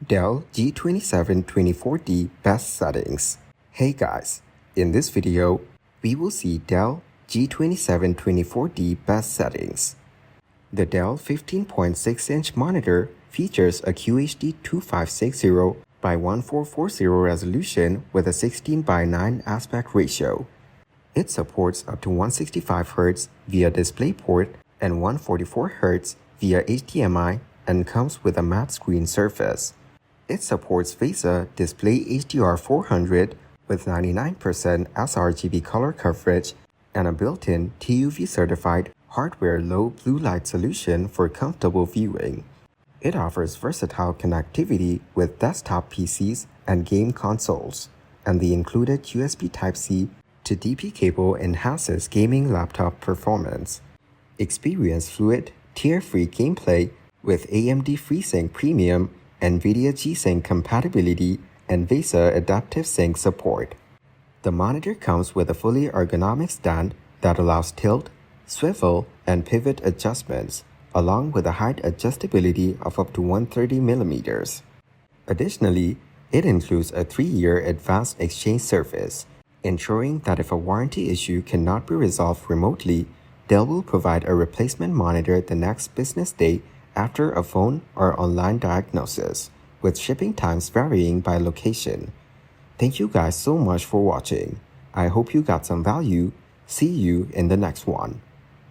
Dell G2724D Best Settings. Hey guys, in this video, we will see Dell G2724D Best Settings. The Dell 15.6-inch monitor features a QHD 2560 by 1440 resolution with a 16:9 aspect ratio. It supports up to 165Hz via DisplayPort and 144Hz via HDMI and comes with a matte screen surface. It supports VESA Display HDR 400 with 99% sRGB color coverage and a built-in TUV certified hardware low blue light solution for comfortable viewing. It offers versatile connectivity with desktop PCs and game consoles, and the included USB Type-C to DP cable enhances gaming laptop performance. Experience fluid, tear-free gameplay with AMD FreeSync Premium, NVIDIA G-Sync compatibility, and VESA Adaptive Sync support. The monitor comes with a fully ergonomic stand that allows tilt, swivel, and pivot adjustments, along with a height adjustability of up to 130mm. Additionally, it includes a 3-year advanced exchange service, ensuring that if a warranty issue cannot be resolved remotely, Dell will provide a replacement monitor the next business day after a phone or online diagnosis, with shipping times varying by location. Thank you guys so much for watching. I hope you got some value. See you in the next one.